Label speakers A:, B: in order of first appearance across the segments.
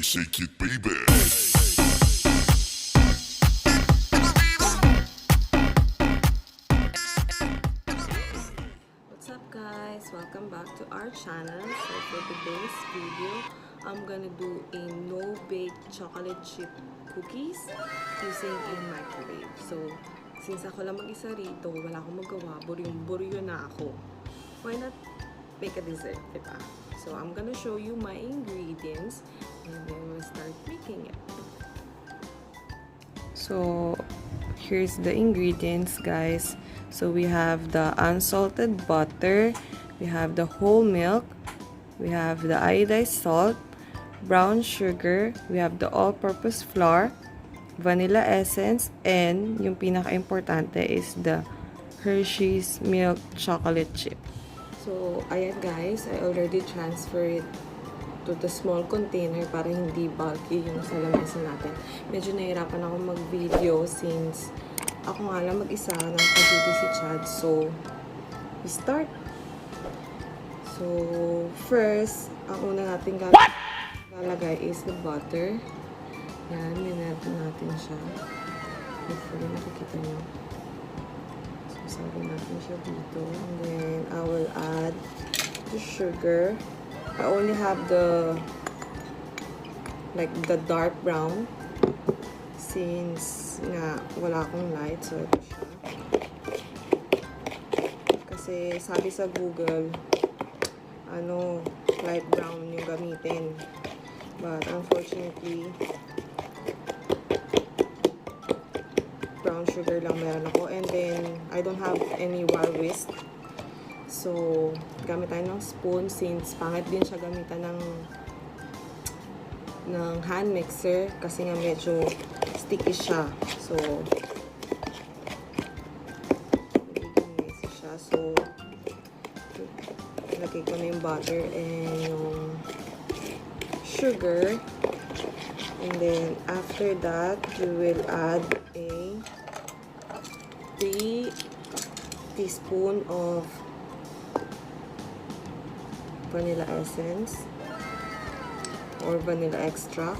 A: shake it, baby.
B: What's up guys? Welcome back to our channel. So for today's video, I'm gonna do a no-bake chocolate chip cookies using a microwave. So since ako lang mag-isa rito, wala akong magawa, buryong-buryo na ako. Why not make a dessert, diba? So I'm gonna show you my ingredients and then we'll start making it. So here's the ingredients, guys. So we have the unsalted butter, we have the whole milk, we have the iodized salt, brown sugar, we have the all-purpose flour, vanilla essence, and yung pinaka-importante is the Hershey's milk chocolate chip. So, ayan guys, I already transferred it to the small container para hindi bulky yung sa lamesa natin. Medyo nahirapan ako mag-video since ako nga lang mag-isa ng pag-duty si Chad. So, we start. So, first, ang una natin lalagay is the butter. Yan, minento natin siya. Hopefully, nakikita nyo. Sasarin natin siya dito. And then, I will add the sugar. I only have the dark brown since nga wala akong light. So, ito siya. Kasi sabi sa Google, light brown yung gamitin. But unfortunately, brown sugar lang meron ako. And then, I don't have any whisk. So, gamit tayo ng spoon since pangit din siya gamitan ng hand mixer kasi nga medyo sticky siya. So, magiging messy siya. So, ilagay ko na yung butter and yung sugar. And then, after that, you will add a 3 teaspoon of vanilla essence or vanilla extract.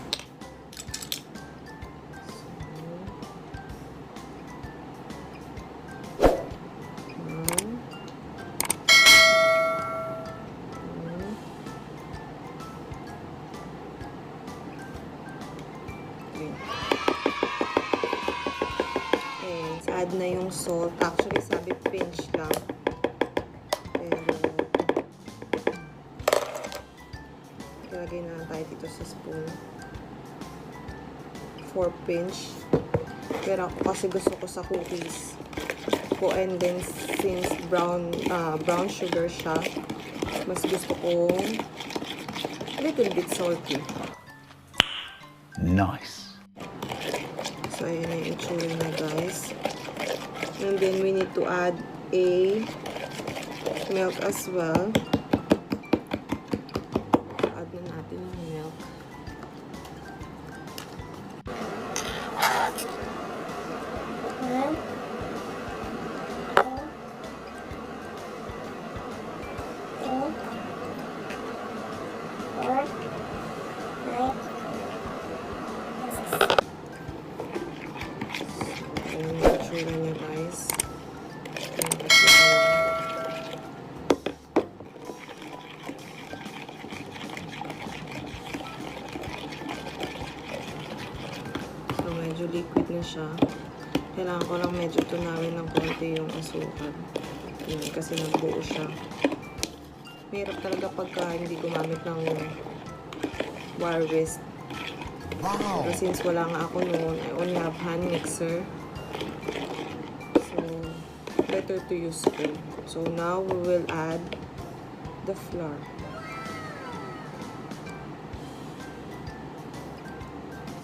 B: Add na yung salt. Actually, sabi pinch lang. Pero, ilagay na lang tayo dito sa spoon. 4 pinch. Pero ako kasi gusto ko sa cookies ko. And then, since brown sugar siya, mas gusto ko a little bit salty.
A: Nice.
B: So, ayan na yung itsura na, guys. And then, we need to add a milk as well. Add na natin yung milk. Ayan yung itsura niya, guys. So, medyo liquid na siya. Kailangan ko lang medyo tunawin ng konti yung asukal. Yan, kasi nagbuo siya. Mahirap talaga pagka hindi gumamit ng wire whisk.
A: Wow.
B: Pero since wala nga ako noon, I only have hand mixer. So, better to use spoon. So, now we will add the flour.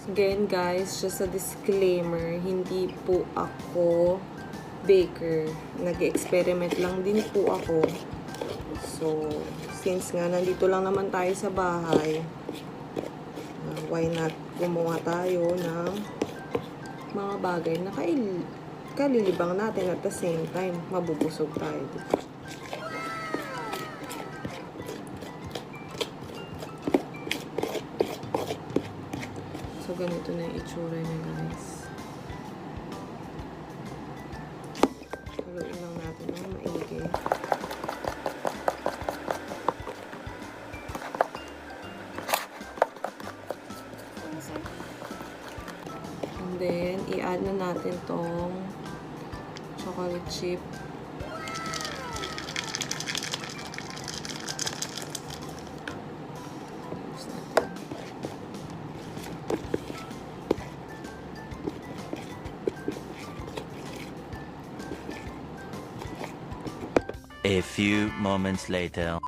B: Again guys, just a disclaimer, hindi po ako baker. Nag-experiment lang din po ako. So, since nga nandito lang naman tayo sa bahay, why not gumawa tayo ng mga bagay na kalilibang natin at the same time, mabubusog tayo. So, ganito na yung itsura niya, guys. Haluin lang natin ng maigi. And then, i-add na natin tong chocolate chip.
C: A few moments later.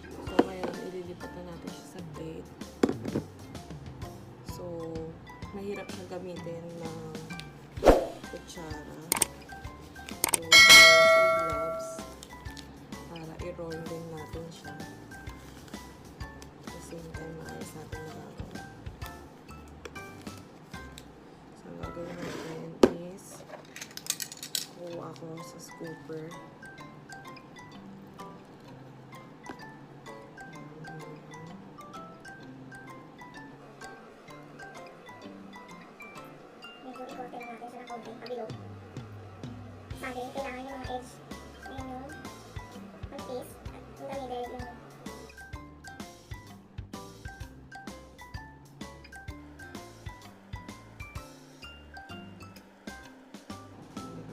B: So, ngayon, ililipat na natin siya sa plate. So, mahirap siya gamitin ng kutsara. So, sa gloves para i-roll din natin siya. At the same time, maayos natin nagagawa. So, ang gagawin natin is kuha ako sa scooper.
D: I-korte lang natin siya ng konting pabilog. Sabi, kailangan yung mga edge. Ayan yung mantis. At yung dami yung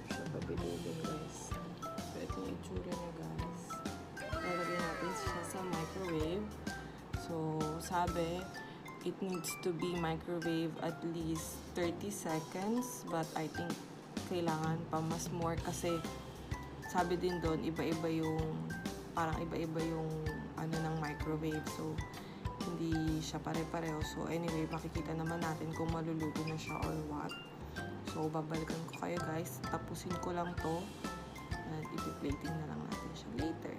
B: Siya pabilogin, guys. So, ito yung itsura niya, guys. Lalagyan natin siya sa microwave. So, sabi, it needs to be microwave at least 30 seconds. But I think kailangan pa mas more kasi sabi din doon, iba-iba yung parang iba-iba yung ano ng microwave. So, hindi siya pare-pareho. So, anyway, makikita naman natin kung maluluto na siya or what. So, babalikan ko kayo, guys. Tapusin ko lang to. And ipi-plating na lang natin siya later.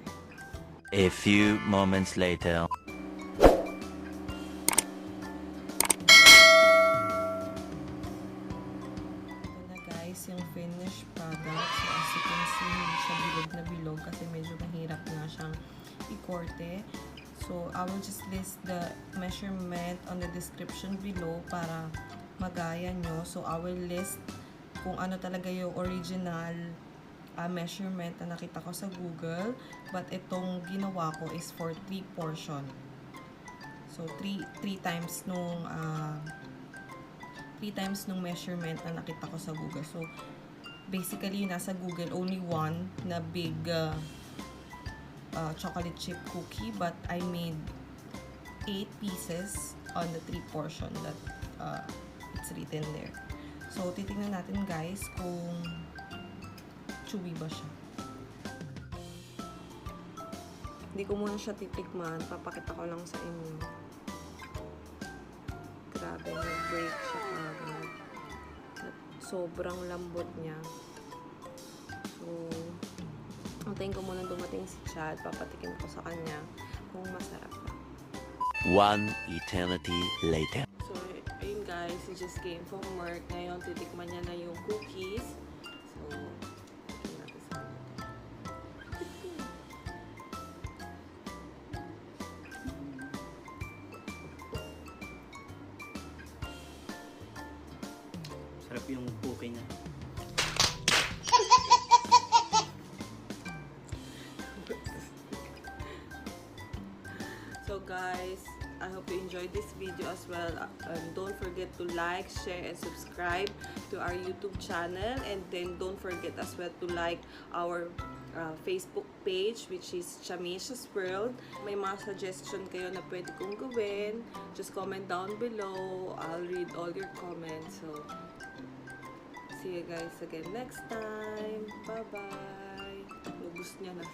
C: A few moments later.
B: Ito na, guys, yung finished product. So, as you can see, hindi siya bilog na bilog kasi medyo mahirap nga siyang i-korte. So, I will just list the measurement on the description below para magaya nyo. So, I will list kung ano talaga yung original measurement na nakita ko sa Google. But itong ginawa ko is for 3 portion. So, 3 times nung 3 times nung measurement na nakita ko sa Google. So, basically, nasa Google, only one na big chocolate chip cookie, but I made 8 pieces on the 3 portion that it's written there. So, titingnan natin, guys, kung chewy ba siya. Hindi ko muna siya titikman. Papakita ko lang sa inyo. Grabe, nag-break siya kagad. Sobrang lambot niya. So, antayin ko muna dumating si Chad. Papatikin ko sa kanya kung masarap pa.
C: One eternity later.
B: So, ayun guys, he just came from work. Ngayon, titikman niya na yung cookies. So, titikman natin sa kanya.
E: Sarap yung cookie niya.
B: So guys, I hope you enjoyed this video as well. Don't forget to like, share, and subscribe to our YouTube channel. And then don't forget as well to like our Facebook page, which is Chamaeizha'S World. May mga suggestion kayo na pwede kong gawin. Just comment down below. I'll read all your comments. So, see you guys again next time. Bye-bye. Lubos niya na.